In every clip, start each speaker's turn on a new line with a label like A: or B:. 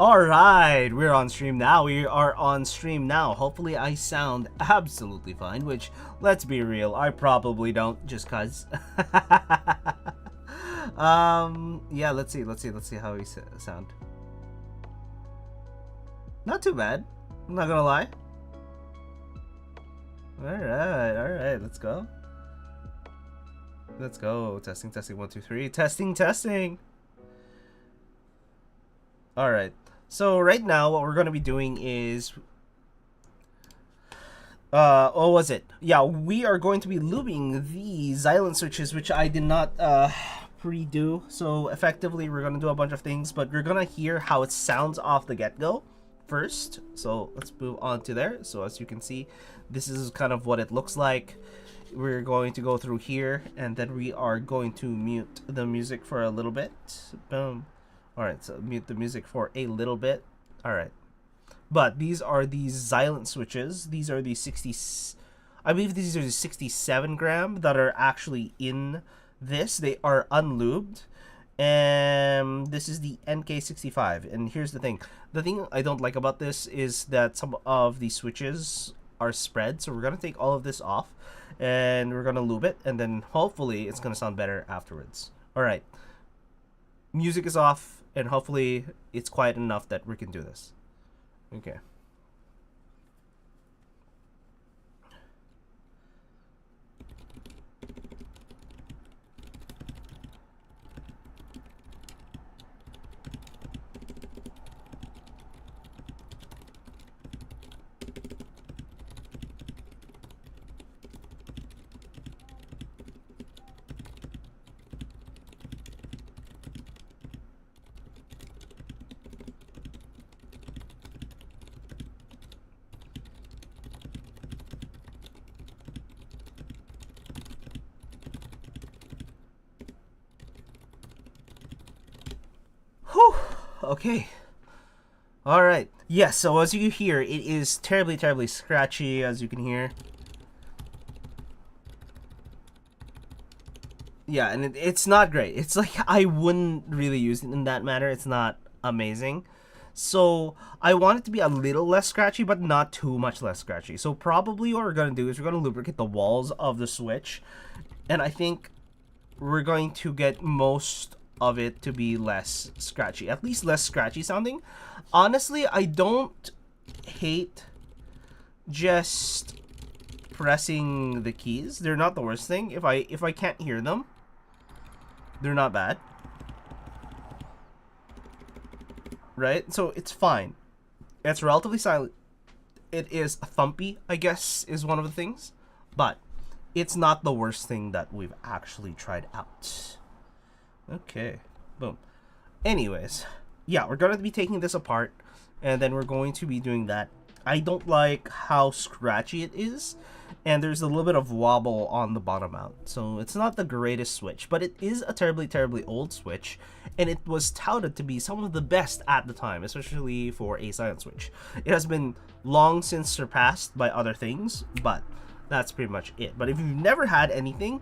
A: Alright, we're on stream now. We are on stream now. Hopefully I sound absolutely fine, which, let's be real, I probably don't, just cuz. Yeah, let's see how we sound. Not too bad, I'm not gonna lie. Alright, let's go. Let's go. Testing, 1, 2, 3. Testing. Alright. So right now what we're gonna be doing is what was it? Yeah, we are going to be lubing the zilent switches, which I did not pre-do. So effectively we're gonna do a bunch of things, but you're gonna hear how it sounds off the get-go first. So let's move on to there. So as you can see, this is kind of what it looks like. We're going to go through here, and then we are going to mute the music for a little bit. Boom. Alright, so mute the music for a little bit. Alright. But these are the zilent switches. These are the 60... I believe these are the 67 gram that are actually in this. They are unlubed. And this is the NK65. And here's the thing. The thing I don't like about this is that some of the switches are spread. So we're going to take all of this off. And we're going to lube it. And then hopefully it's going to sound better afterwards. Alright. Music is off. And hopefully it's quiet enough that we can do this. Okay. Whew. Okay. Alright. Yes, so as you hear, it is terribly scratchy, as you can hear. Yeah, and it's not great. It's like I wouldn't really use it in that manner. It's not amazing. So I want it to be a little less scratchy, but not too much less scratchy. So probably what we're going to do is we're going to lubricate the walls of the switch. And I think we're going to get most of it to be less scratchy, at least less scratchy sounding. Honestly, I don't hate just pressing the keys. They're not the worst thing. If I can't hear them, they're not bad, right? So it's fine. It's relatively silent. It is thumpy, I guess, is one of the things, but it's not the worst thing that we've actually tried out. Okay, boom. Anyways, yeah, we're gonna be taking this apart, and then we're going to be doing that. I don't like how scratchy it is, and there's a little bit of wobble on the bottom out. So it's not the greatest switch, but it is a terribly old switch, and it was touted to be some of the best at the time, especially for a silent switch. It has been long since surpassed by other things, but that's pretty much it. But if you've never had anything,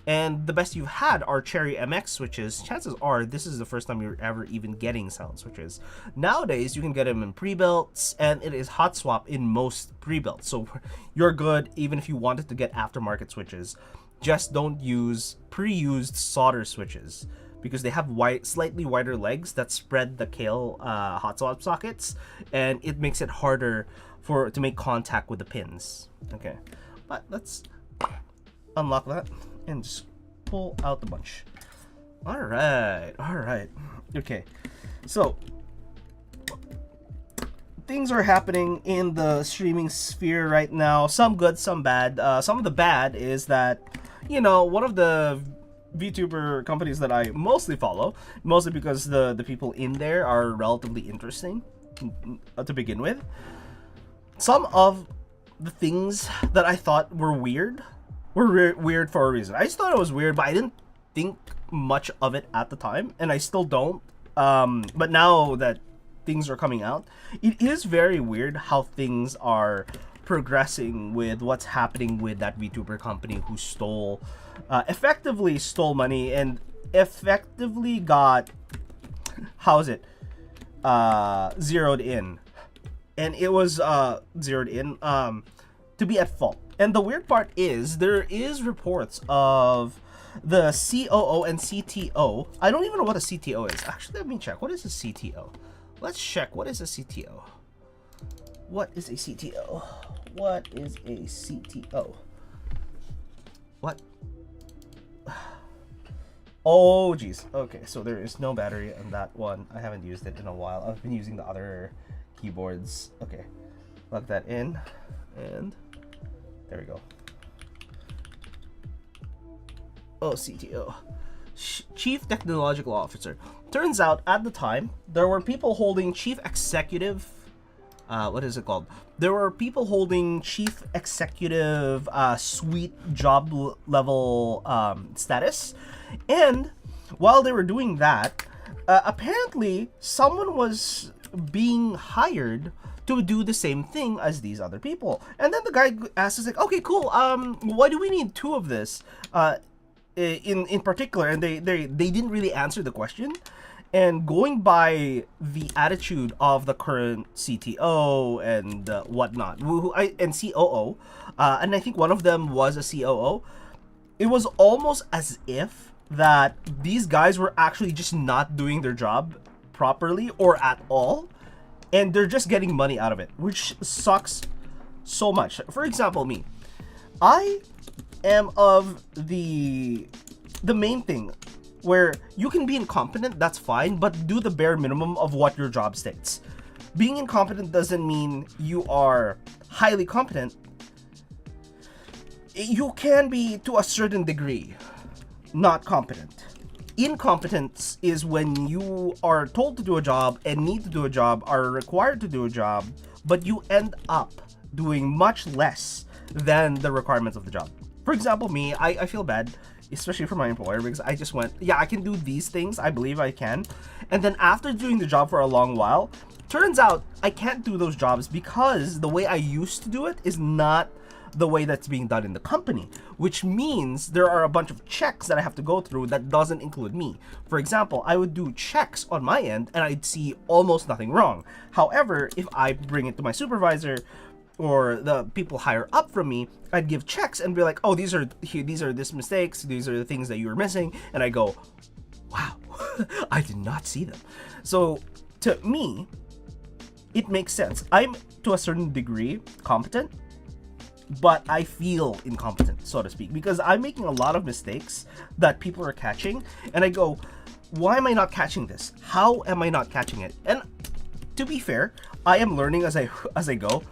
A: and the best you've had are Cherry MX switches, chances are this is the first time you're ever even getting sound switches. Nowadays, you can get them in pre-builts, and it is hot swap in most pre-builts. So you're good even if you wanted to get aftermarket switches. Just don't use pre-used solder switches, because they have slightly wider legs that spread the Kale hot swap sockets, and it makes it harder to make contact with the pins. Okay, but let's unlock that and just pull out the bunch. Alright. Okay, so things are happening in the streaming sphere right now. Some good, some bad. Some of the bad is that, you know, one of the VTuber companies that I mostly follow, mostly because the people in there are relatively interesting to begin with. Some of the things that I thought were weird were weird for a reason. I just thought it was weird, but I didn't think much of it at the time, and I still don't. But now that things are coming out, it is very weird how things are progressing with what's happening with that VTuber company who effectively stole money and effectively got, how is it? zeroed in, and it was zeroed in to be at fault. And the weird part is there is reports of the COO and CTO. I don't even know what a CTO is. Actually, let me check. What is a CTO? Let's check. What is a CTO? What is a CTO? What is a CTO? What? Oh, geez. Okay, so there is no battery on that one. I haven't used it in a while. I've been using the other keyboards. Okay, plug that in, and there we go. Oh, CTO. Chief Technological Officer. Turns out, at the time, there were people holding Chief Executive... what is it called? There were people holding Chief Executive suite job level status. And while they were doing that, apparently someone was being hired to do the same thing as these other people. And then the guy asked us, like, okay, cool, why do we need two of this in particular? And they didn't really answer the question. And going by the attitude of the current CTO and whatnot, and COO, and I think one of them was a COO, it was almost as if that these guys were actually just not doing their job properly or at all, and they're just getting money out of it, which sucks so much. For example, me, I am of the main thing where you can be incompetent, that's fine, but do the bare minimum of what your job states. Being incompetent doesn't mean you are highly competent. You can be, to a certain degree, not competent. Incompetence is when you are told to do a job and need to do a job, are required to do a job, but you end up doing much less than the requirements of the job. For example, me, I feel bad, especially for my employer, because I just went, yeah, I can do these things, I believe I can. And then after doing the job for a long while, turns out I can't do those jobs because the way I used to do it is not the way that's being done in the company, which means there are a bunch of checks that I have to go through that doesn't include me. For example, I would do checks on my end and I'd see almost nothing wrong. However, if I bring it to my supervisor or the people higher up from me, I'd give checks and be like, oh, these are these mistakes, these are the things that you were missing, and I go, wow, I did not see them. So to me, it makes sense. I'm to a certain degree competent, but I feel incompetent, so to speak, because I'm making a lot of mistakes that people are catching, and I go, why am I not catching this? How am I not catching it? And to be fair, I am learning as I go,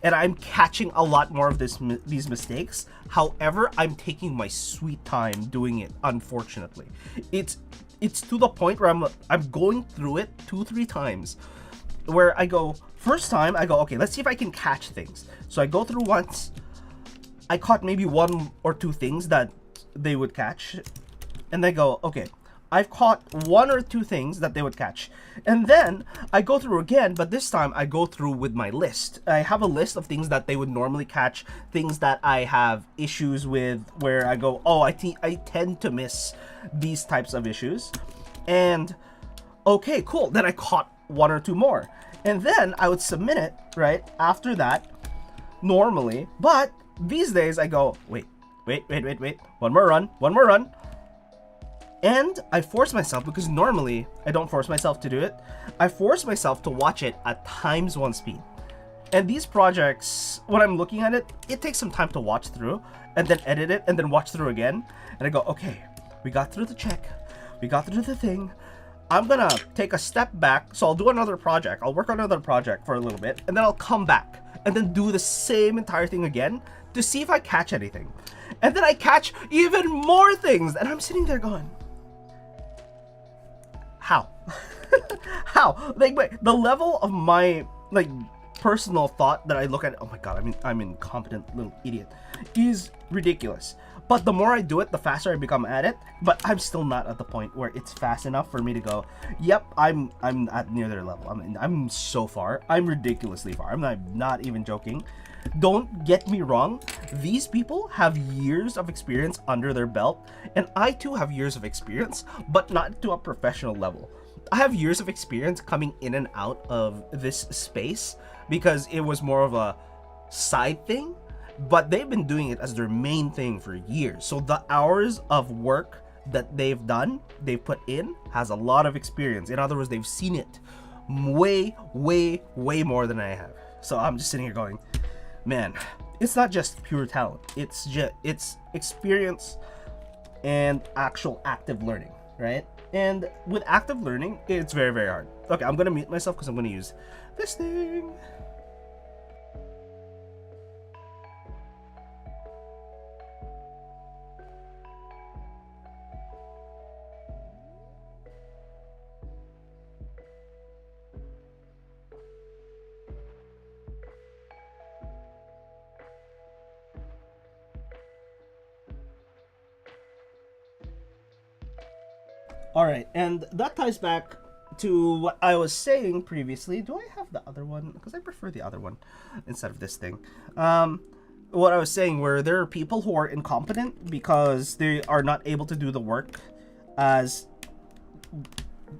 A: and I'm catching a lot more of these mistakes. However, I'm taking my sweet time doing it, unfortunately. It's to the point where I'm going through it 2-3 times, where I go, first time, I go, okay, let's see if I can catch things. So I go through once, I caught maybe 1 or 2 things that they would catch, and they go, okay, I've caught 1 or 2 things that they would catch. And then I go through again, but this time I go through with my list. I have a list of things that they would normally catch, things that I have issues with, where I go, oh, I tend to miss these types of issues. And okay, cool. Then I caught 1 or 2 more. And then I would submit it, right, after that, normally. But these days I go, wait. One more run. And I force myself, because normally I don't force myself to do it. I force myself to watch it at ×1 speed. And these projects, when I'm looking at it, it takes some time to watch through and then edit it and then watch through again. And I go, okay, we got through the check. We got through the thing. I'm gonna take a step back. So I'll do another project. I'll work on another project for a little bit, and then I'll come back and then do the same entire thing again to see if I catch anything. And then I catch even more things. And I'm sitting there going, how? How? Like, wait, the level of my, like, personal thought that I look at, oh my god, I'm an incompetent little idiot, is ridiculous. But the more I do it, the faster I become at it. But I'm still not at the point where it's fast enough for me to go, yep, I'm at near their level. I'm so far. I'm ridiculously far. I'm not even joking. Don't get me wrong, these people have years of experience under their belt, and I too have years of experience, but not to a professional level. I have years of experience coming in and out of this space because it was more of a side thing, but they've been doing it as their main thing for years. So the hours of work that they've put in, has a lot of experience. In other words, they've seen it way more than I have. So I'm just sitting here going, man, it's not just pure talent. It's experience and actual active learning, right? And with active learning, it's very hard. Okay, I'm gonna mute myself because I'm gonna use this thing. All right, and that ties back to what I was saying previously. Do I have the other one? Because I prefer the other one instead of this thing. What I was saying, where there are people who are incompetent because they are not able to do the work as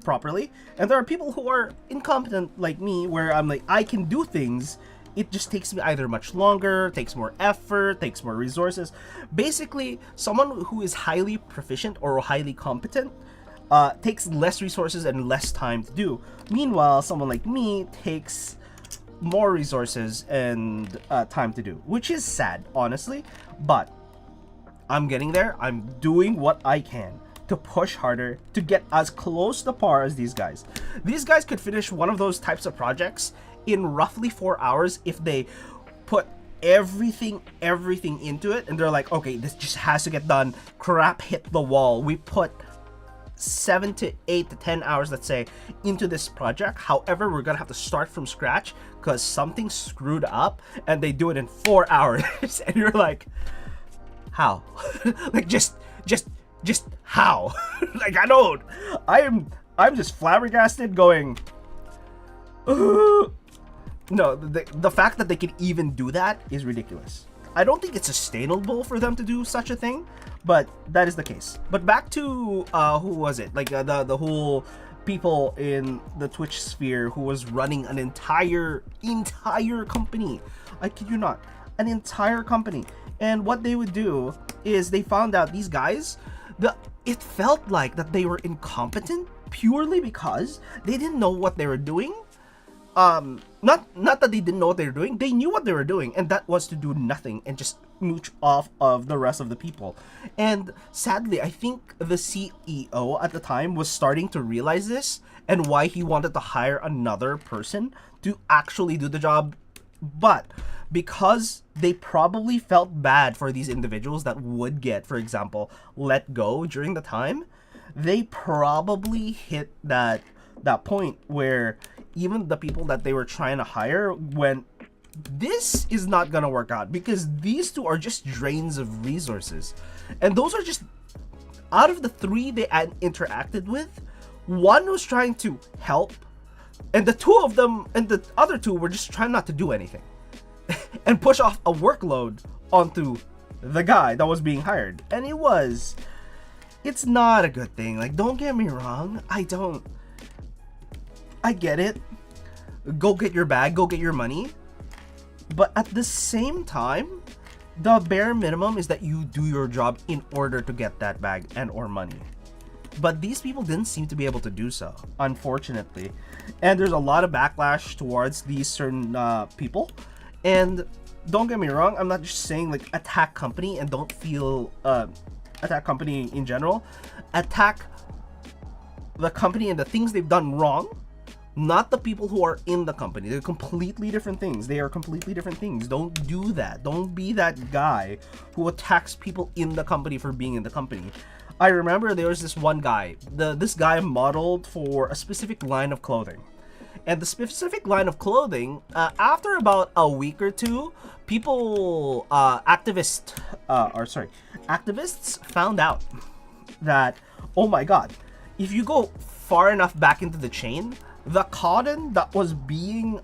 A: properly, and there are people who are incompetent like me, where I'm like, I can do things. It just takes me either much longer, takes more effort, takes more resources. Basically, someone who is highly proficient or highly competent takes less resources and less time to do. Meanwhile, someone like me takes more resources and time to do, which is sad, honestly. But I'm getting there. I'm doing what I can to push harder to get as close to par as these guys. These guys could finish one of those types of projects in roughly 4 hours if they put everything into it, and they're like, okay, this just has to get done. Crap hit the wall. We put 7 to 8 to 10 hours, let's say, into this project. However, we're gonna have to start from scratch because something screwed up, and they do it in 4 hours. And you're like, how? Like, just how? Like, I don't. I'm just flabbergasted, going. No, the fact that they can even do that is ridiculous. I don't think it's sustainable for them to do such a thing, but that is the case. But back to who was it? Like the whole people in the Twitch sphere who was running an entire company. I kid you not, an entire company. And what they would do is they found out these guys, it felt like that they were incompetent purely because they didn't know what they were doing. Not that they didn't know what they were doing. They knew what they were doing, and that was to do nothing and just mooch off of the rest of the people. And sadly, I think the CEO at the time was starting to realize this, and why he wanted to hire another person to actually do the job. But because they probably felt bad for these individuals that would get, for example, let go during the time, they probably hit that point where even the people that they were trying to hire went, this is not gonna work out, because these two are just drains of resources. And those are just, out of the 3 they interacted with, 1 was trying to help, and the other 2 were just trying not to do anything and push off a workload onto the guy that was being hired. And it's not a good thing. Like, don't get me wrong, I get it. Go get your bag, go get your money. But at the same time, the bare minimum is that you do your job in order to get that bag and or money. But these people didn't seem to be able to do so, unfortunately. And there's a lot of backlash towards these certain people. And don't get me wrong, I'm not just saying like attack company and don't feel attack company in general. Attack the company and the things they've done wrong, not the people who are in the company. They're completely different things. They are completely different things. Don't do that. Don't be that guy who attacks people in the company for being in the company. I remember there was this one guy. This guy modeled for a specific line of clothing. And the specific line of clothing, after about a week or two, activists found out that, oh my god, if you go far enough back into the chain, the cotton that was being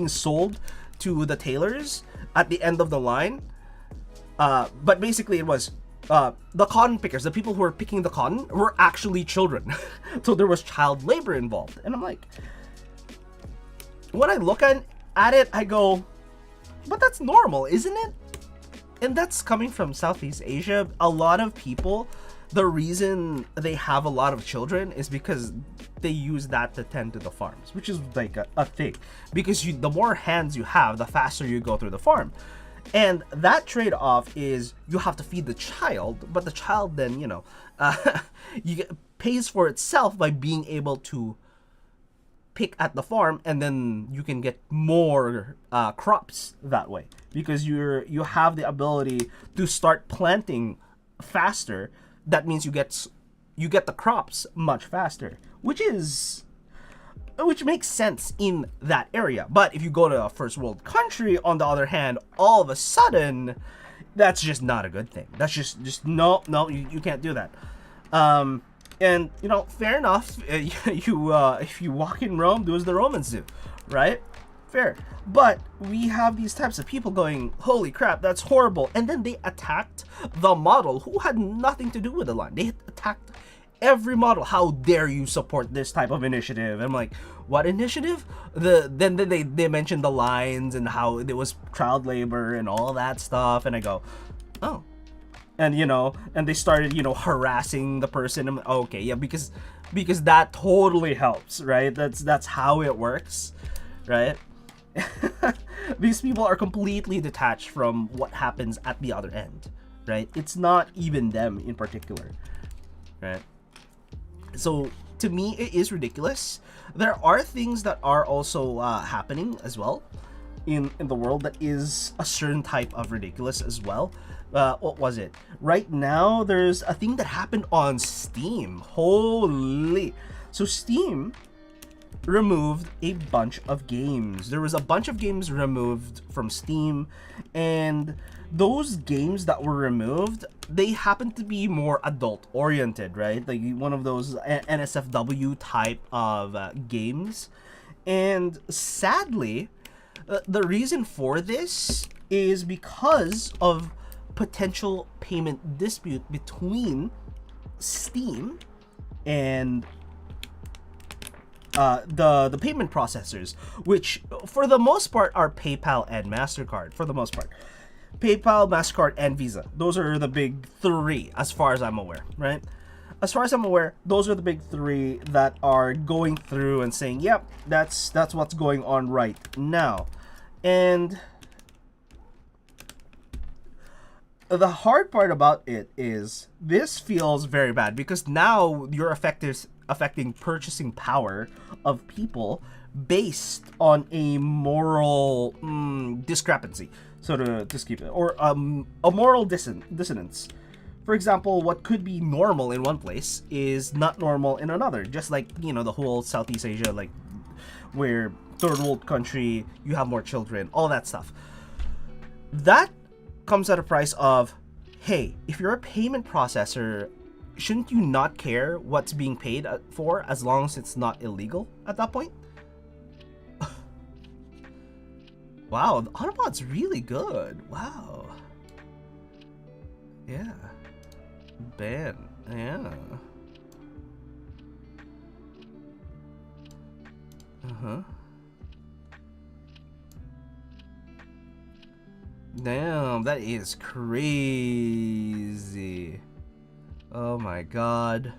A: sold to the tailors at the end of the line, but basically it was the cotton pickers, the people who were picking the cotton, were actually children. So there was child labor involved. And I'm like, when I look at it, I go, but that's normal, isn't it? And that's coming from Southeast Asia. A lot of people, the reason they have a lot of children is because they use that to tend to the farms, which is like a thing. Because the more hands you have, the faster you go through the farm. And that trade-off is you have to feed the child, but the child then, pays for itself by being able to pick at the farm, and then you can get more crops that way because you have the ability to start planting faster. That means you get the crops much faster, which makes sense in that area. But if you go to a first world country, on the other hand, all of a sudden, that's just not a good thing. That's just no, you can't do that. And fair enough. If you walk in Rome, do as the Romans do, right? Fair. But we have these types of people going, holy crap, that's horrible. And then they attacked the model who had nothing to do with the line. They attacked every model. How dare you support this type of initiative? I'm like, what initiative? Then they mentioned the lines and how it was child labor and all that stuff, and I go, oh. And and they started harassing the person. I'm, okay, yeah, because that totally helps, right? That's how it works, right? These people are completely detached from what happens at the other end, right? It's not even them in particular, right? So to me, it is ridiculous. There are things that are also happening as well in the world that is a certain type of ridiculous as well. What was it? Right now, there's a thing that happened on Steam. Holy! So Steam removed a bunch of games. There was a bunch of games removed from Steam, and those games that were removed, they happen to be more adult oriented, right? Like one of those NSFW type of games. And sadly, the reason for this is because of potential payment dispute between Steam and the payment processors, which for the most part are PayPal and MasterCard. For the most part, PayPal, MasterCard, and Visa. Those are the big three, as far as I'm aware, right? As far as I'm aware, those are the big three that are going through and saying, yep, that's what's going on right now. And the hard part about it is this feels very bad because now you're affecting purchasing power of people based on a moral discrepancy, so to skip it, or a moral dissonance. For example, what could be normal in one place is not normal in another, just like the whole Southeast Asia, like where third world country, you have more children, all that stuff. That comes at a price of, hey, if you're a payment processor, shouldn't you not care what's being paid for as long as it's not illegal at that point? Wow, the Autobot's really good. Wow. Yeah. Ben. Yeah. Uh-huh. Damn, that is crazy. Oh my god.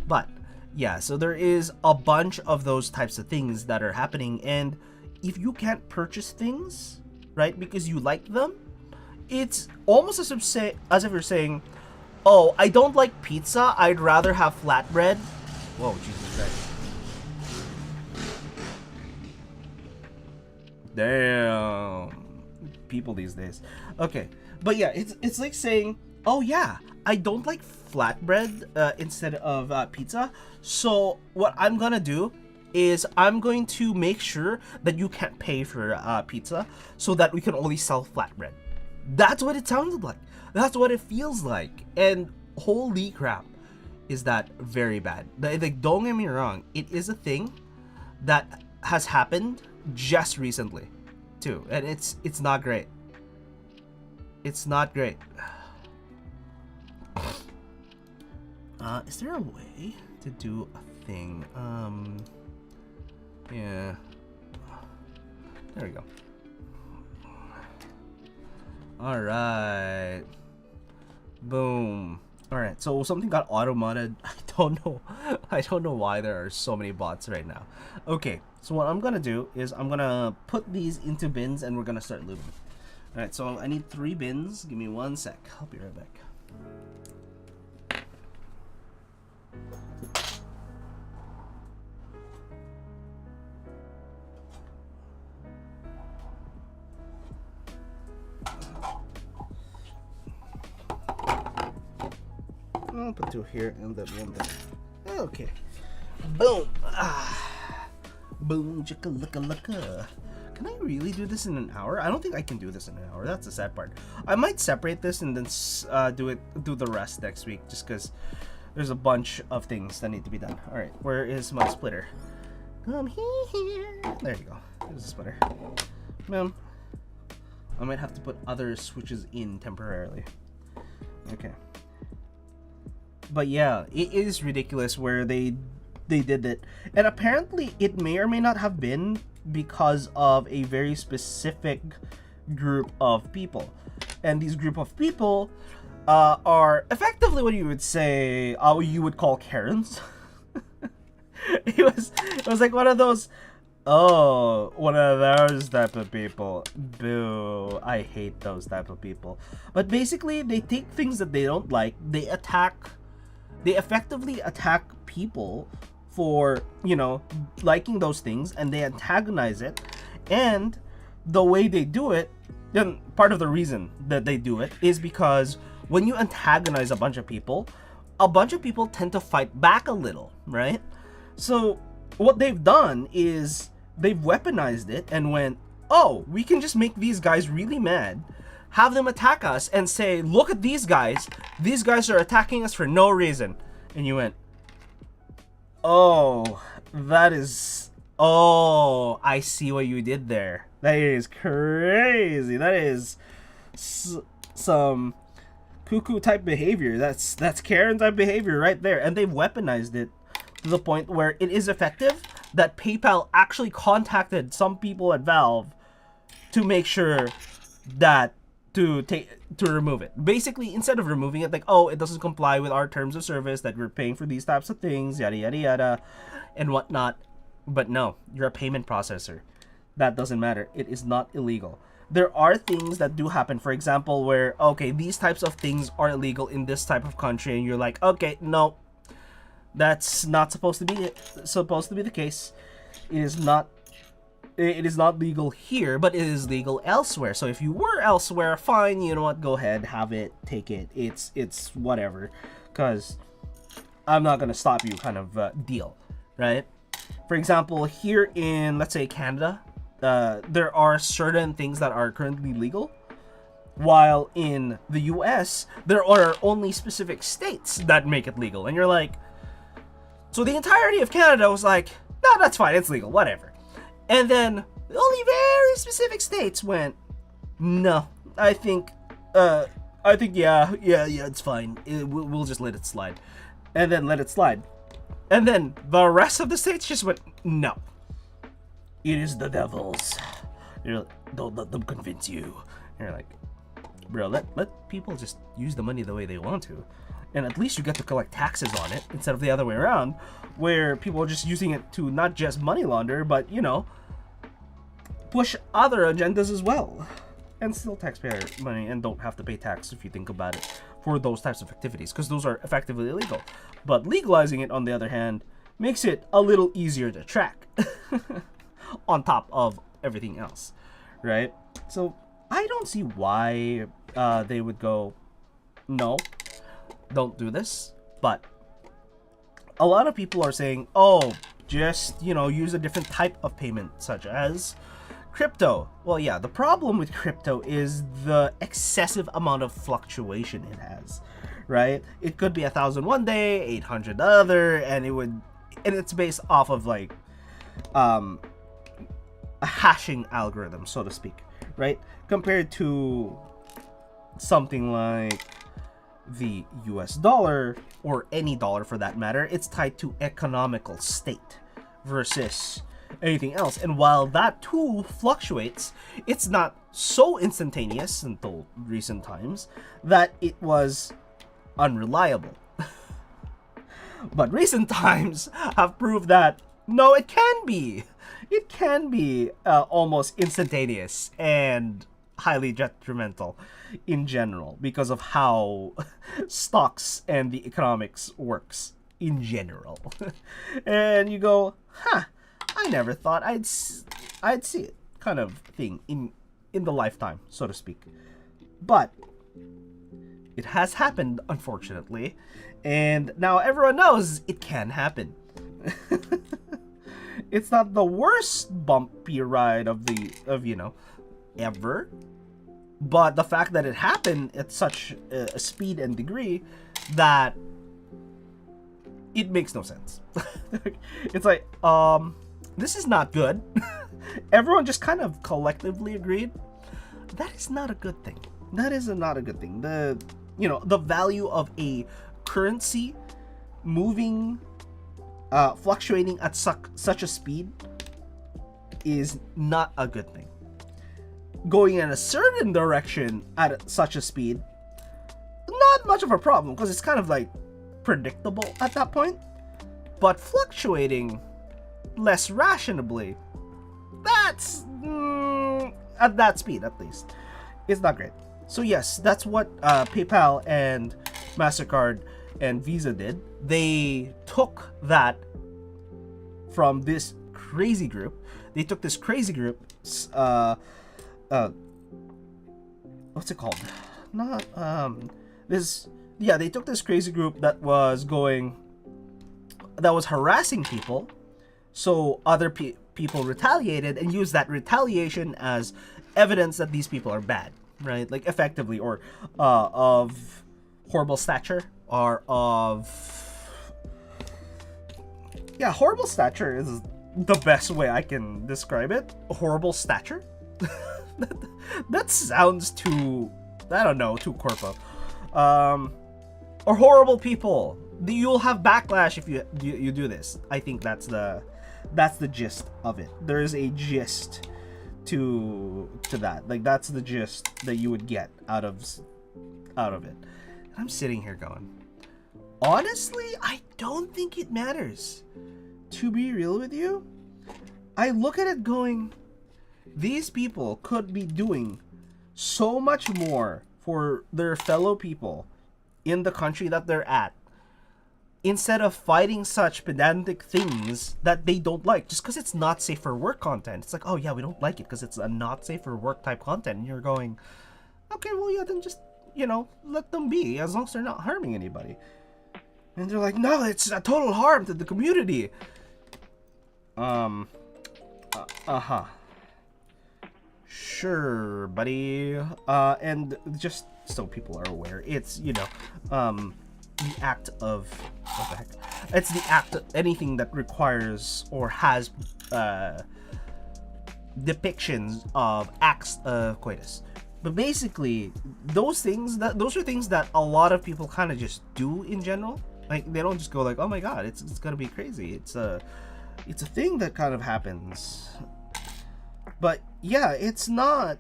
A: But yeah, so there is a bunch of those types of things that are happening, and if you can't purchase things, right, because you like them, it's almost as if you're saying, oh, I don't like pizza, I'd rather have flatbread. Whoa, Jesus Christ. Damn. People these days. Okay, but yeah, it's like saying, oh yeah, I don't like flatbread instead of pizza, so what I'm gonna do is I'm going to make sure that you can't pay for pizza so that we can only sell flatbread. That's what it sounded like. That's what it feels like. And holy crap, is that very bad. Like, don't get me wrong, it is a thing that has happened just recently too, and it's not great. It's not great. Is there a way to do a thing? Yeah. There we go. Alright. Boom. Alright, so something got auto-modded. I don't know why there are so many bots right now. Okay, so what I'm gonna do is I'm gonna put these into bins and we're gonna start lubing. Alright, so I need 3 bins. Give me 1 sec. I'll be right back. I'll put 2 here and then 1 there. Okay. Boom. Boom. Chicka licka licka. Can I really do this in an hour? I don't think I can do this in an hour. That's the sad part. I might separate this and then do the rest next week, just because there's a bunch of things that need to be done. All right, where is my splitter? Come here. There you go. There's a splitter. Boom. I might have to put other switches in temporarily. Okay. But yeah, it is ridiculous where they did it, and apparently it may or may not have been because of a very specific group of people, and these group of people are effectively what you would say you would call Karens. it was like one of those, oh, one of those type of people. Boo, I hate those type of people. But basically they take things that they don't like, they effectively attack people for, you know, liking those things, and they antagonize it. And the way they do it, then part of the reason that they do it is because when you antagonize a bunch of people tend to fight back a little, right? So what they've done is they've weaponized it and went, oh, we can just make these guys really mad, have them attack us and say, look at these guys are attacking us for no reason. And you went, oh, oh, I see what you did there. That is crazy. That is some cuckoo type behavior. That's Karen type behavior right there. And they've weaponized it to the point where it is effective that PayPal actually contacted some people at Valve to make sure that to remove it. Basically, instead of removing it, like, oh, it doesn't comply with our terms of service that we're paying for these types of things, yada yada yada and whatnot. But no, you're a payment processor. That doesn't matter. It is not illegal. There are things that do happen, for example, where, okay, these types of things are illegal in this type of country, and you're like, okay, no, that's not supposed to be the case. It is not legal here, but it is legal elsewhere. So if you were elsewhere, fine, you know what, go ahead, have it, take it. It's whatever, because I'm not gonna stop you kind of deal, right? For example, here in, let's say, Canada, there are certain things that are currently legal, while in the US, there are only specific states that make it legal. And you're like, so the entirety of Canada was like, no, that's fine, it's legal, whatever. And then only very specific states went, no, I think yeah, it's fine. We'll just let it slide. And then let it slide. And then the rest of the states just went, no. It is the devil's. You're like, don't let them convince you. And you're like, bro, let people just use the money the way they want to. And at least you get to collect taxes on it instead of the other way around, where people are just using it to not just money launder, but, you know, push other agendas as well. And still taxpayer money, and don't have to pay tax if you think about it for those types of activities, because those are effectively illegal. But legalizing it, on the other hand, makes it a little easier to track on top of everything else, right? So I don't see why they would go, no, don't do this. But a lot of people are saying, oh, just, you know, use a different type of payment, such as crypto. Well, yeah, the problem with crypto is the excessive amount of fluctuation it has, right? It could be 1,000 one day, 800 the other, and it's based off of like a hashing algorithm, so to speak, right? Compared to something like the US dollar, or any dollar for that matter, it's tied to economical state versus anything else. And while that too fluctuates, it's not so instantaneous until recent times that it was unreliable. But recent times have proved that no, it can be. It can be almost instantaneous and highly detrimental in general because of how stocks and the economics works in general. And you go, huh, I never thought I'd see it, kind of thing in the lifetime, so to speak. But it has happened, unfortunately, and now everyone knows it can happen. It's not the worst bumpy ride of ever, but the fact that it happened at such a speed and degree that it makes no sense. It's like, this is not good. Everyone just kind of collectively agreed that is not a good thing. That is not a good thing. The value of a currency moving, fluctuating at such a speed is not a good thing. Going in a certain direction at such a speed, not much of a problem because it's kind of like predictable at that point. But fluctuating less rationally, that's at that speed at least, it's not great. So yes, that's what PayPal and MasterCard and Visa did. They took that from this crazy group. They took this crazy group, what's it called? Not they took this crazy group that was harassing people. So other people retaliated and used that retaliation as evidence that these people are bad, right? Like effectively, or of horrible stature, or horrible stature is the best way I can describe it. Horrible stature. that sounds too, I don't know, too corpo. Or horrible people. You'll have backlash if you do this. I think that's the gist of it. There is a gist to that. Like that's the gist that you would get out of it. I'm sitting here going, honestly, I don't think it matters. To be real with you, I look at it going, these people could be doing so much more for their fellow people in the country that they're at, instead of fighting such pedantic things that they don't like just because it's not safe for work content. It's like, oh yeah, we don't like it because it's a not safe for work type content. And you're going, okay, well yeah, then just, let them be as long as they're not harming anybody. And they're like, no, it's a total harm to the community. Sure, buddy. And just so people are aware, it's, the act of, what the heck? It's the act of anything that requires or has depictions of acts of coitus. But basically, those are things that a lot of people kind of just do in general. Like they don't just go like, oh my god, it's gonna be crazy. It's a thing that kind of happens. But yeah, it's not.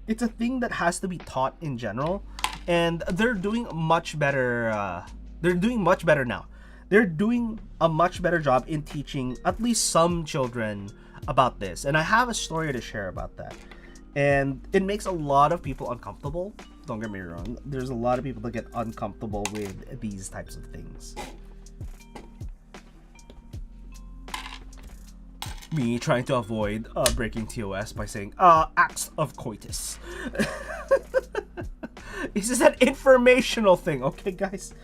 A: It's a thing that has to be taught in general, and they're doing much better. They're doing much better now. They're doing a much better job in teaching at least some children about this. And I have a story to share about that. And it makes a lot of people uncomfortable. Don't get me wrong. There's a lot of people that get uncomfortable with these types of things. Me trying to avoid breaking TOS by saying acts of coitus. This is an informational thing, okay guys?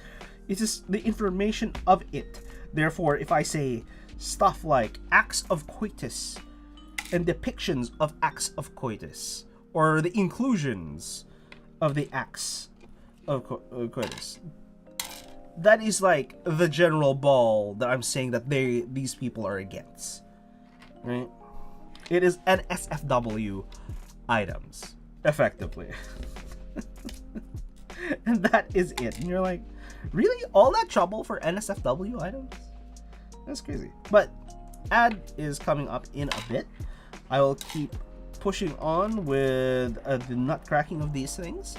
A: It's just the information of it. Therefore, if I say stuff like acts of coitus and depictions of acts of coitus, or the inclusions of the acts of coitus, that is like the general ball that I'm saying that these people are against. Right? It is NSFW items, effectively. And that is it. And you're like, really? All that trouble for NSFW items? That's crazy. But ad is coming up in a bit. I will keep pushing on with the nut cracking of these things.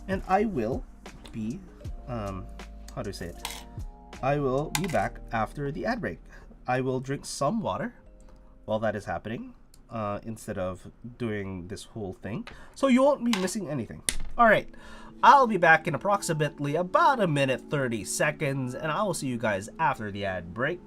A: And I will be, how do I say it? I will be back after the ad break. I will drink some water while that is happening, instead of doing this whole thing. So you won't be missing anything. All right. I'll be back in approximately about a minute 30 seconds, and I will see you guys after the ad break.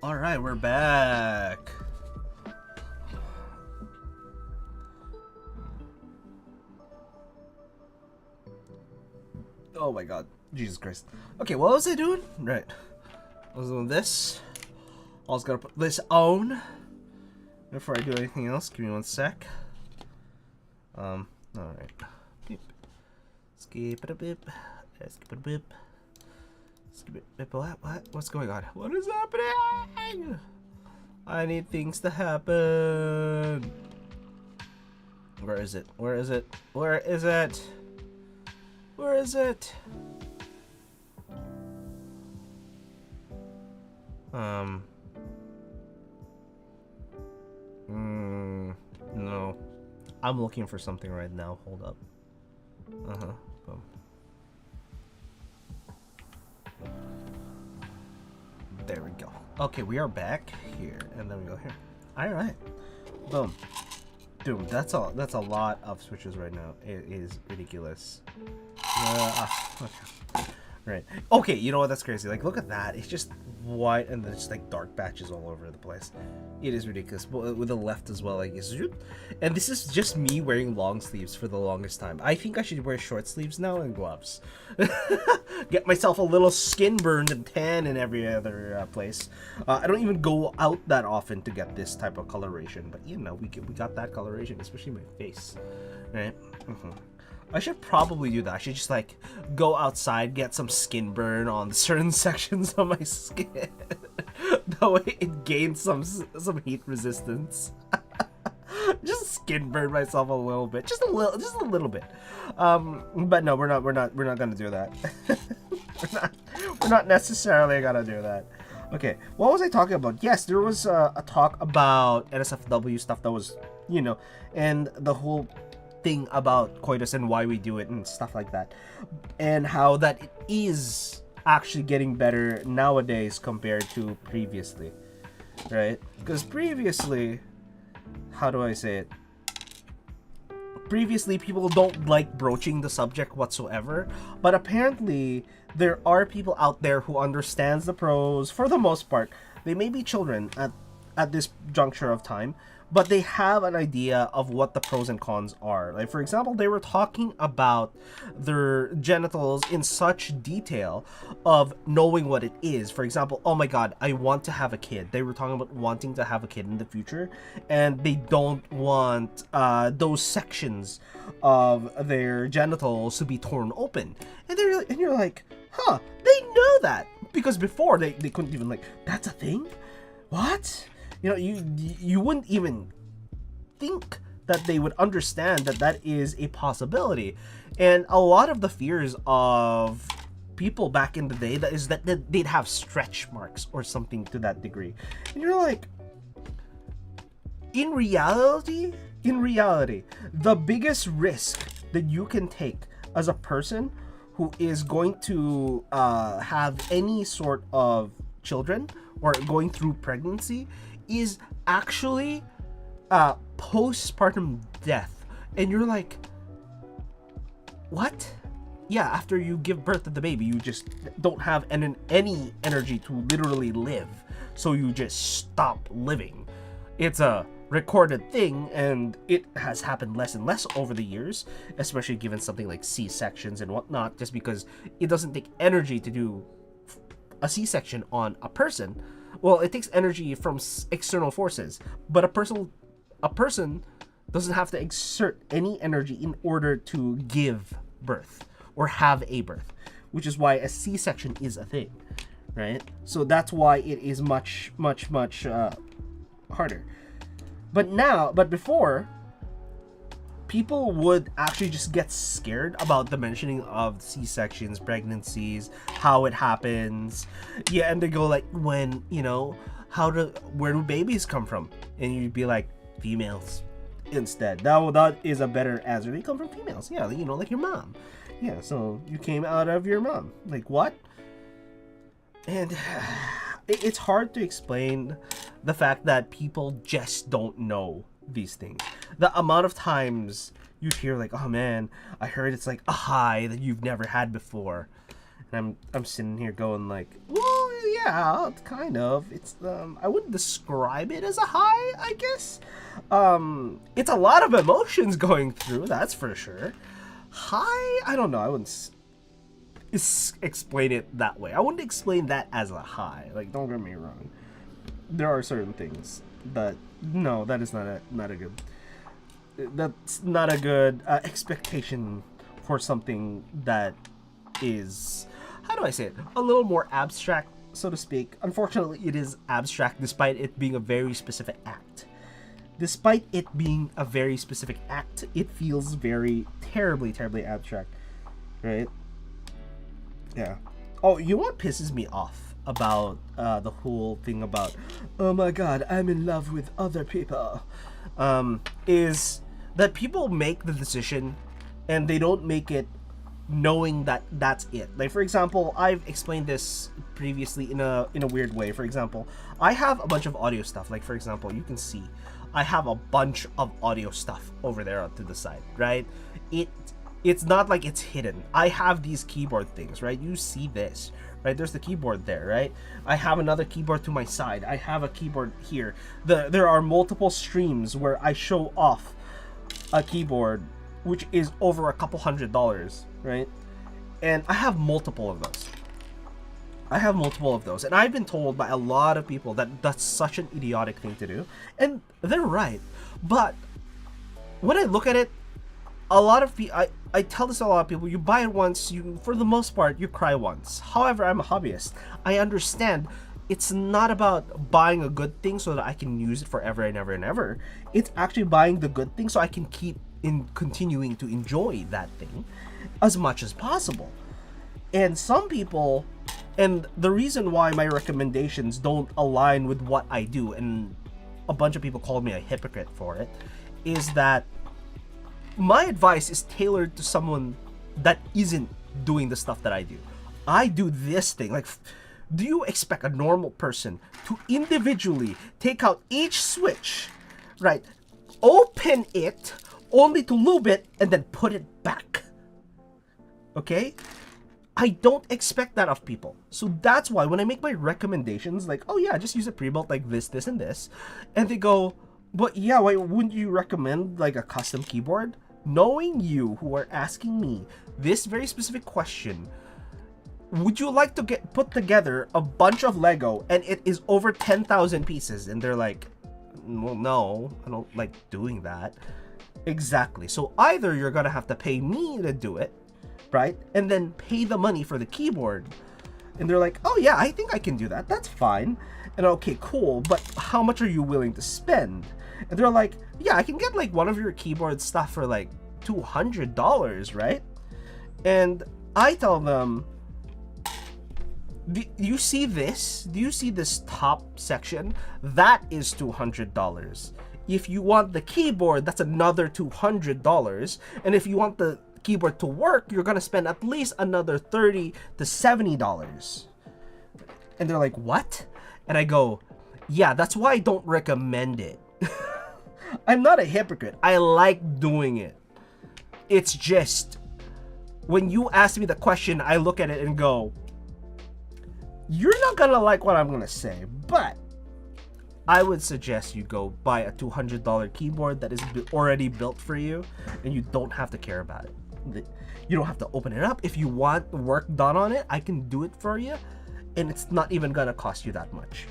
A: All right, we're back. Oh my god, Jesus Christ. Okay, what was I doing? Right, I was doing this. I was gonna put this on before I do anything else. Give me one sec. All right. Beep. Skip it a bip. Skip it a bip. Skip it. Bip. What? What's going on? What is happening? I need things to happen. Where is it? Where is it? Where is it? Where is it? Um. No. I'm looking for something right now. Hold up. Boom. There we go. Okay, we are back here, and then we go here. All right. Boom. Dude, that's a lot of switches right now. It is ridiculous. Okay. Right. Okay, you know what? That's crazy. Like, look at that. It's just white and there's like dark patches all over the place. It is ridiculous. But with the left as well, like, and this is just me wearing long sleeves for the longest time. I think I should wear short sleeves now and gloves. Get myself a little skin burned and tan in every other place. I don't even go out that often to get this type of coloration, but you know, we got that coloration, especially my face, right? I should probably do that. I should just like go outside, get some skin burn on certain sections of my skin. That way it gains some heat resistance. Just skin burn myself a little bit, just a little bit. But no, we're not gonna do that. we're not necessarily gonna do that. Okay, what was I talking about? Yes, there was a talk about NSFW stuff that was, you know, and the whole thing about coitus and why we do it and stuff like that, and how that it is actually getting better nowadays compared to previously, right? Because previously, how do I say it? Previously, people don't like broaching the subject whatsoever, but apparently there are people out there who understands the pros for the most part. They may be children at this juncture of time, but they have an idea of what the pros and cons are. Like, for example, they were talking about their genitals in such detail of knowing what it is. For example, oh my god, I want to have a kid. They were talking about wanting to have a kid in the future, and they don't want those sections of their genitals to be torn open. And you're like, huh, they know that. Because before, they couldn't even, like, that's a thing? What? You know, you wouldn't even think that they would understand that that is a possibility. And a lot of the fears of people back in the day that is that they'd have stretch marks or something to that degree. And you're like, in reality, the biggest risk that you can take as a person who is going to have any sort of children or going through pregnancy is actually postpartum death. And you're like, what? Yeah, after you give birth to the baby, you just don't have any energy to literally live, so you just stop living. It's a recorded thing, and it has happened less and less over the years, especially given something like C-sections and whatnot, just because it doesn't take energy to do a C-section on a person. Well, it takes energy from external forces, but a person doesn't have to exert any energy in order to give birth or have a birth, which is why a C-section is a thing, right? So that's why it is much harder. But before, people would actually just get scared about the mentioning of C-sections, pregnancies, how it happens. Yeah, and they go like, when, you know, where do babies come from? And you'd be like, females instead. That is a better answer. They come from females. Yeah, you know, like your mom. Yeah, so you came out of your mom. Like, what? And it's hard to explain the fact that people just don't know these things. The amount of times you'd hear like, oh man, I heard it's like a high that you've never had before. And I'm sitting here going like, well, yeah, kind of. It's I wouldn't describe it as a high, I guess. It's a lot of emotions going through, that's for sure. High, I don't know. I wouldn't explain it that way. I wouldn't explain that as a high. Like, don't get me wrong. There are certain things that no, that is not a good. That's not a good expectation for something that is, how do I say it, a little more abstract, so to speak. Unfortunately, it is abstract despite it being a very specific act. Despite it being a very specific act, it feels very terribly abstract, right? Yeah. Oh, you know what pisses me off about the whole thing about, oh my god, I'm in love with other people, is that people make the decision and they don't make it knowing that that's it. Like, for example, I've explained this previously in a weird way. For example, I have a bunch of audio stuff. Like, for example, you can see I have a bunch of audio stuff over there to the side, right? It's not like it's hidden. I have these keyboard things, right? You see this, right? There's the keyboard there, right? I have another keyboard to my side. I have a keyboard here. There are multiple streams where I show off a keyboard which is over a couple $100, right? And I have multiple of those. And I've been told by a lot of people that that's such an idiotic thing to do, and they're right. But when I look at it, a lot of people, I tell this to a lot of people, you buy it once, you, for the most part, you cry once. However, I'm a hobbyist. I understand it's not about buying a good thing so that I can use it forever and ever and ever. It's actually buying the good thing so I can keep in continuing to enjoy that thing as much as possible. And some people, and the reason why my recommendations don't align with what I do, and a bunch of people call me a hypocrite for it, is that my advice is tailored to someone that isn't doing the stuff that I do. I do this thing. Like, do you expect a normal person to individually take out each switch, right, open it, only to lube it, and then put it back? Okay? I don't expect that of people. So that's why when I make my recommendations, like, oh yeah, just use a pre-built like this, and this, and they go, but yeah, why wouldn't you recommend like a custom keyboard? Knowing you who are asking me this very specific question, would you like to put together a bunch of Lego and it is over 10,000 pieces? And they're like, well, no, I don't like doing that. Exactly. So either you're gonna have to pay me to do it, right? And then pay the money for the keyboard. And they're like, oh yeah, I think I can do that. That's fine. And okay, cool. But how much are you willing to spend? And they're like, yeah, I can get like one of your keyboard stuff for like $200, right? And I tell them, do you see this? Do you see this top section? That is $200. If you want the keyboard, that's another $200. And if you want the keyboard to work, you're gonna spend at least another $30 to $70. And they're like, what? And I go, yeah, that's why I don't recommend it. I'm not a hypocrite. I like doing it. It's just, when you ask me the question, I look at it and go, you're not gonna like what I'm gonna say, but I would suggest you go buy a $200 keyboard that is already built for you, and you don't have to care about it. You don't have to open it up. If you want work done on it, I can do it for you, and it's not even gonna cost you that much,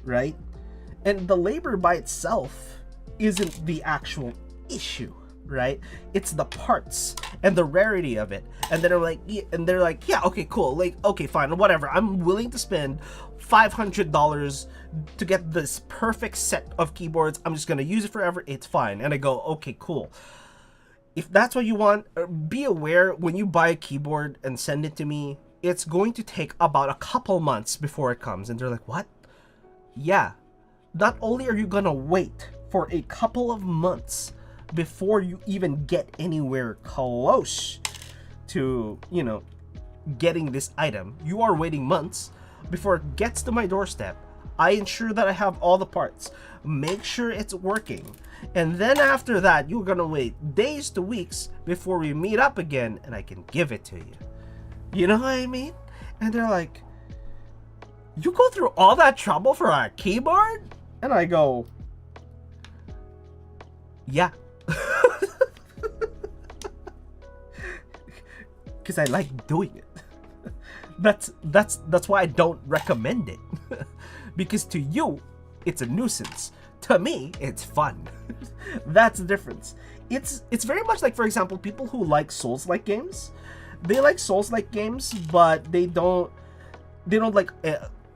A: right? And the labor by itself isn't the actual issue, right? It's the parts and the rarity of it. And they're like, yeah, okay, cool. Like, okay, fine, whatever. I'm willing to spend $500 to get this perfect set of keyboards. I'm just gonna use it forever. It's fine. And I go, okay, cool. If that's what you want, be aware when you buy a keyboard and send it to me, it's going to take about a couple months before it comes. And they're like, what? Yeah. Not only are you gonna wait for a couple of months before you even get anywhere close to, you know, getting this item, you are waiting months before it gets to my doorstep. I ensure that I have all the parts, make sure it's working, and then after that, you're gonna wait days to weeks before we meet up again and I can give it to you. You know what I mean? And they're like, you go through all that trouble for a keyboard? And I go, yeah. Because I like doing it. That's why I don't recommend it. Because to you, it's a nuisance. To me, it's fun. That's the difference. It's very much like, for example, people who like Souls-like games. They like Souls-like games, but they don't like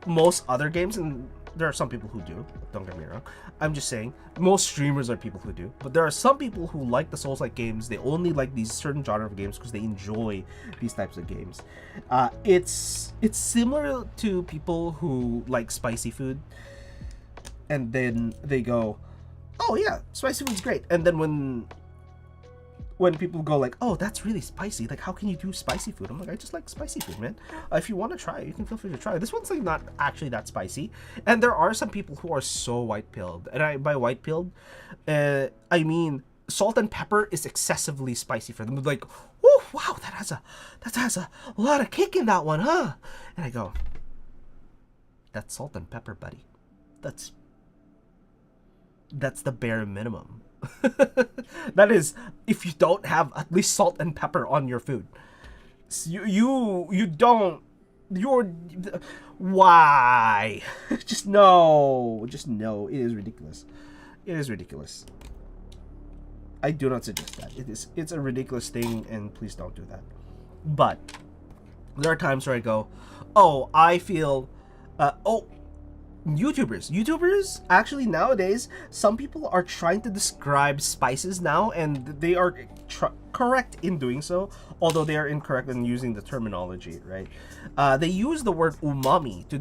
A: most other games. And there are some people who do. Don't get me wrong. I'm just saying most streamers are people who do. But there are some people who like the Souls-like games. They only like these certain genre of games because they enjoy these types of games. It's similar to people who like spicy food, and then they go, "Oh yeah, spicy food's great." And then when people go like, "Oh, that's really spicy. Like, how can you do spicy food?" I'm like, "I just like spicy food, man. If you want to try it, you can feel free to try it." This one's like not actually that spicy. And there are some people who are so white-pilled. And by white-pilled, I mean salt and pepper is excessively spicy for them. They're like, "Oh, wow, that has a lot of kick in that one, huh?" And I go, "That's salt and pepper, buddy. That's the bare minimum." That is, if you don't have at least salt and pepper on your food, you don't, you're, why? Just no, it is ridiculous. It is ridiculous. I do not suggest that. It's a ridiculous thing, and please don't do that. But there are times where I go, "Oh, I feel YouTubers actually nowadays, some people are trying to describe spices now, and they are correct in doing so, although they are incorrect in using the terminology, right? They use the word umami to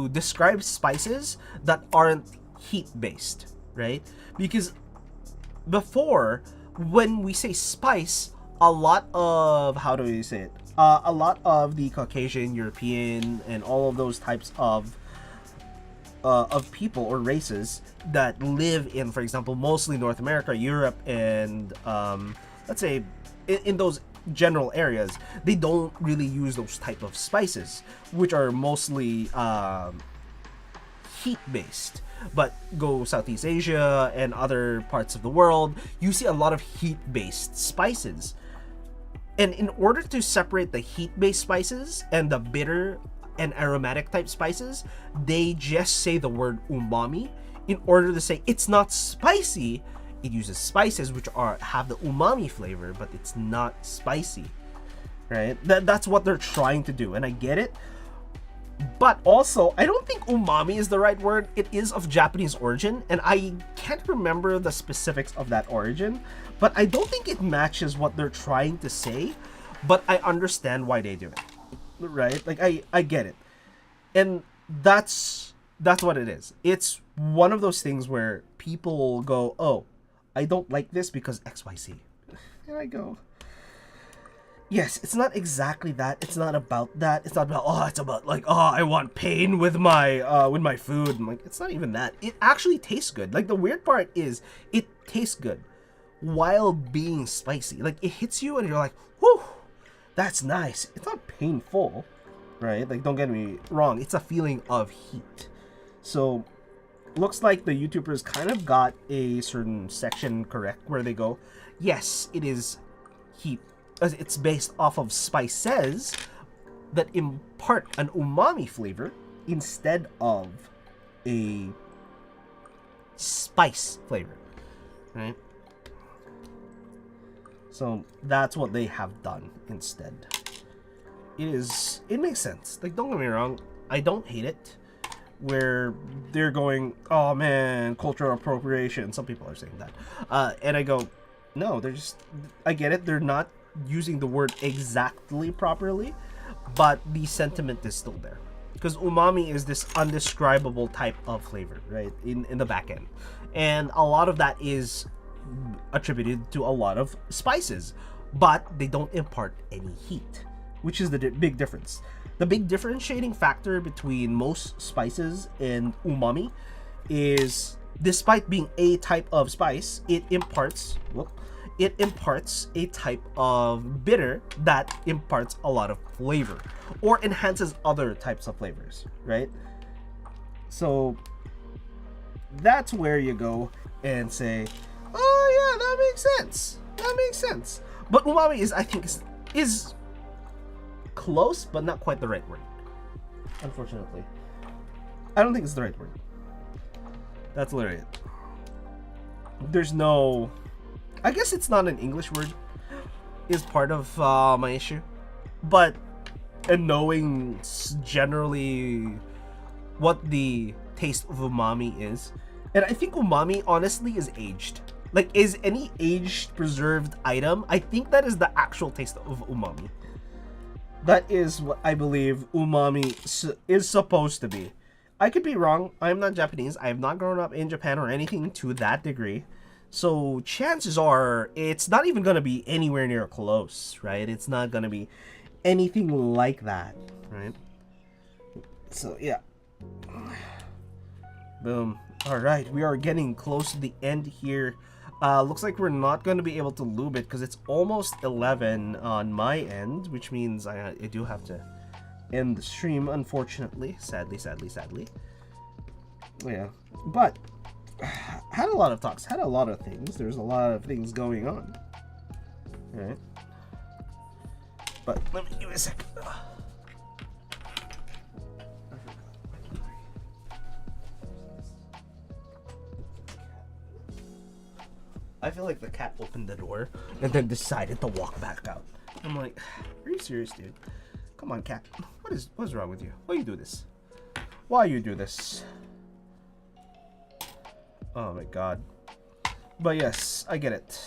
A: describe spices that aren't heat based, right? Because before, when we say spice, a lot of, how do we say it, a lot of the Caucasian, European, and all of those types of people or races that live in, for example, mostly North America, Europe, and let's say in those general areas, they don't really use those type of spices, which are mostly heat based. But go Southeast Asia and other parts of the world, you see a lot of heat based spices. And in order to separate the heat based spices and the bitter and aromatic type spices, they just say the word umami in order to say it's not spicy. It uses spices which have the umami flavor, but it's not spicy, right? That's what they're trying to do, and I get it. But also, I don't think umami is the right word. It is of Japanese origin, and I can't remember the specifics of that origin, but I don't think it matches what they're trying to say, but I understand why they do it. Right? Like, I get it. And that's what it is. It's one of those things where people go, "Oh, I don't like this because XYZ." And I go, yes, it's not exactly that. It's not about that. It's not about, it's about like, I want pain with my food. I'm like, it's not even that. It actually tastes good. Like, the weird part is it tastes good while being spicy. Like, it hits you and you're like, whew, that's nice. It's not painful, right? Like, don't get me wrong. It's a feeling of heat. So, looks like the YouTubers kind of got a certain section correct where they go, yes, it is heat. It's based off of spices that impart an umami flavor instead of a spice flavor, right? So that's what they have done instead. It makes sense. Like, don't get me wrong, I don't hate it. Where they're going, "Oh man, cultural appropriation." Some people are saying that. And I go, no, they're just, I get it. They're not using the word exactly properly, but the sentiment is still there. Because umami is this undescribable type of flavor, right? In the back end. And a lot of that is attributed to a lot of spices, but they don't impart any heat, which is the big difference. The big differentiating factor between most spices and umami is, despite being a type of spice, it imparts a type of bitter that imparts a lot of flavor or enhances other types of flavors, right? So that's where you go and say, "Oh yeah, that makes sense. That makes sense." But umami is, I think, is close, but not quite the right word. Unfortunately, I don't think it's the right word. That's literally it. There's no, I guess it's not an English word is part of my issue, but and knowing generally what the taste of umami is. And I think umami honestly is aged. Like, is any aged preserved item, I think that is the actual taste of umami. That is what I believe umami is supposed to be. I could be wrong. I'm not Japanese. I have not grown up in Japan or anything to that degree. So chances are it's not even going to be anywhere near close, right? It's not going to be anything like that, right? So, yeah. Boom. All right, we are getting close to the end here. Looks like we're not going to be able to lube it because it's almost 11 on my end, which means I do have to end the stream, unfortunately. Sadly. Yeah, but had a lot of talks, had a lot of things. There's a lot of things going on. All right. But let me give it a second. I feel like the cat opened the door and then decided to walk back out. I'm like, are you serious, dude? Come on, cat. What's wrong with you? Why you do this? Why you do this? Oh my god. But yes, I get it.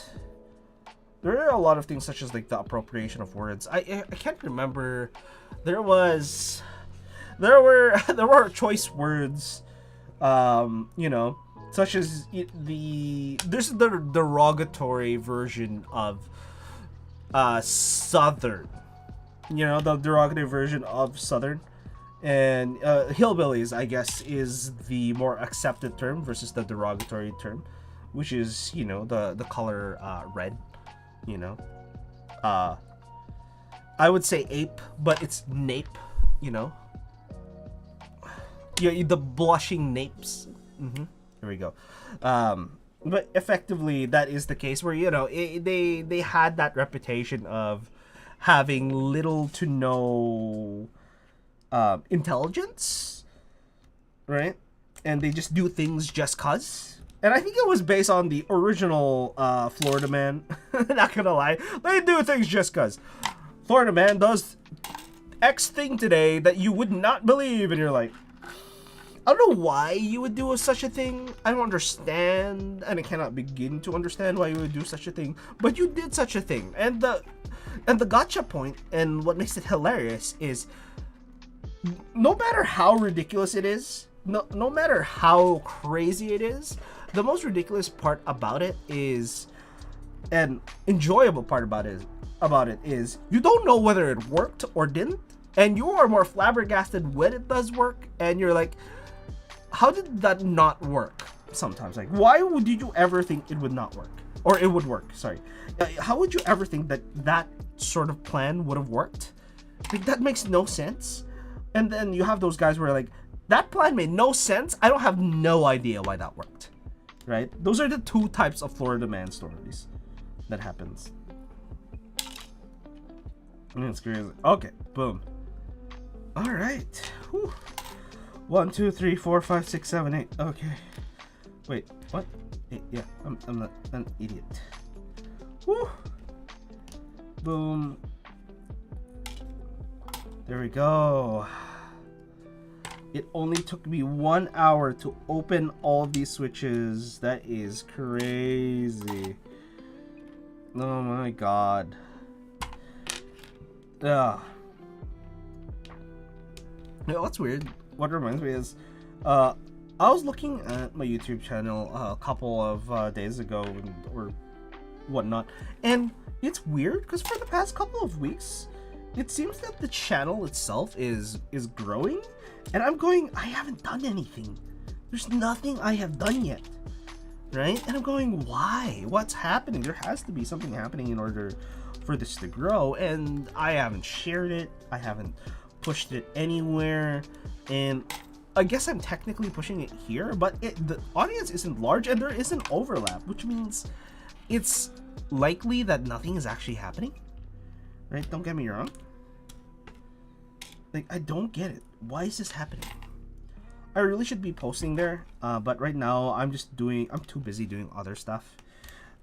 A: There are a lot of things such as like the appropriation of words. I can't remember. There were choice words. You know, such as there's the derogatory version of Southern. You know, the derogatory version of Southern. And hillbillies, I guess, is the more accepted term versus the derogatory term, which is, you know, the color red, you know. I would say ape, but it's nape, you know. Yeah, the blushing napes. There we go. But effectively, that is the case where, you know, they had that reputation of having little to no intelligence, right? And they just do things just cuz. And I think it was based on the original Florida Man. Not gonna lie, they do things just cuz. Florida Man does X thing today that you would not believe, and you're like, I don't know why you would do such a thing. I don't understand, and I cannot begin to understand why you would do such a thing. But you did such a thing, and the gotcha point, and what makes it hilarious is, no matter how ridiculous it is, no matter how crazy it is, the most ridiculous part about it is, and enjoyable part about it is, you don't know whether it worked or didn't, and you are more flabbergasted when it does work, and you're like, how did that not work? Sometimes, like, why would you ever think it would not work, or it would work? Sorry, how would you ever think that sort of plan would have worked? Like, that makes no sense. And then you have those guys where like, that plan made no sense. I don't have no idea why that worked. Right? Those are the two types of Florida Man stories that happens. And it's crazy. Okay, boom. All right. Whew. 1, 2, 3, 4, 5, 6, 7, 8. Okay. Wait, what? 8, yeah, I'm not an idiot. Whew. Boom. There we go. It only took me 1 hour to open all these switches. That is crazy. Oh my god. Yeah. You know what's weird? What reminds me is, I was looking at my YouTube channel a couple of days ago or whatnot, and it's weird because for the past couple of weeks, it seems that the channel itself is growing, and I'm going, I haven't done anything. There's nothing I have done yet, right? And I'm going, why? What's happening? There has to be something happening in order for this to grow, and I haven't shared it. I haven't pushed it anywhere, and I guess I'm technically pushing it here, but the audience isn't large, and there is an overlap, which means it's likely that nothing is actually happening. Right? Don't get me wrong. Like, I don't get it. Why is this happening? I really should be posting there, but right now I'm too busy doing other stuff,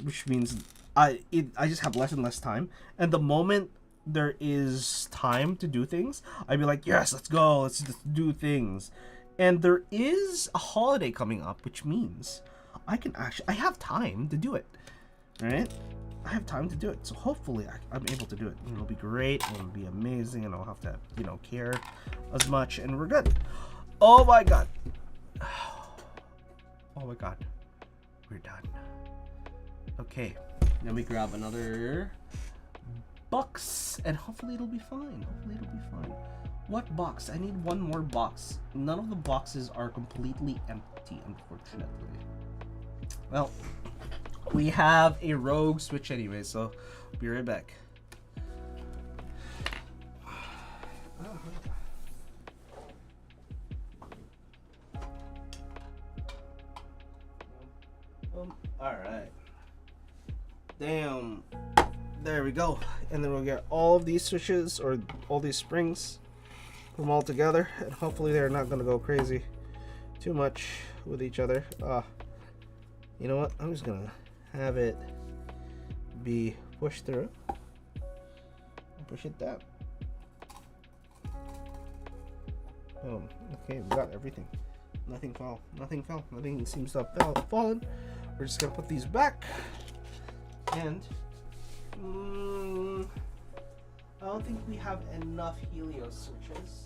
A: which means I just have less and less time. And the moment there is time to do things, I'd be like, yes, let's go, let's do things. And there is a holiday coming up, which means I have time to do it, right? I have time to do it, so hopefully I'm able to do it. It'll be great, it'll be amazing, and I'll have to, you know, care as much, and we're good. Oh my god. Oh my god. We're done. Okay, let me grab another box, and hopefully it'll be fine. Hopefully it'll be fine. What box? I need one more box. None of the boxes are completely empty, unfortunately. Well, we have a rogue switch anyway, so be right back. Alright. Damn. There we go. And then we'll get all of these switches, or all these springs, put them all together, and hopefully they're not going to go crazy too much with each other. You know what? I'm just going to have it be pushed through and push it down. Boom. Okay, we got everything. Nothing fell. Nothing fell. Nothing seems to have fallen. We're just gonna put these back, and I don't think we have enough Helios switches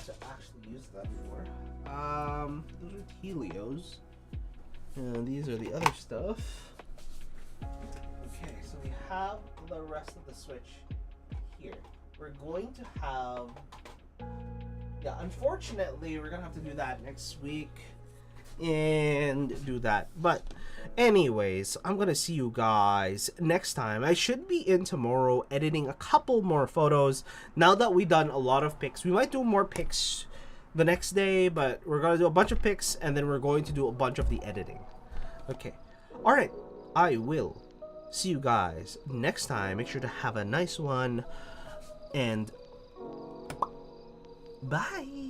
A: to actually use that for. Those are Helios, and these are the other stuff. Okay, so we have the rest of the switch here. We're going to have, yeah, unfortunately, we're gonna have to do that next week and do that. But anyways, I'm gonna see you guys next time. I should be in tomorrow editing a couple more photos. Now that we've done a lot of pics, we might do more pics the next day, but we're gonna do a bunch of pics, and then we're going to do a bunch of the editing. Okay, all right, I will see you guys next time. Make sure to have a nice one, and bye.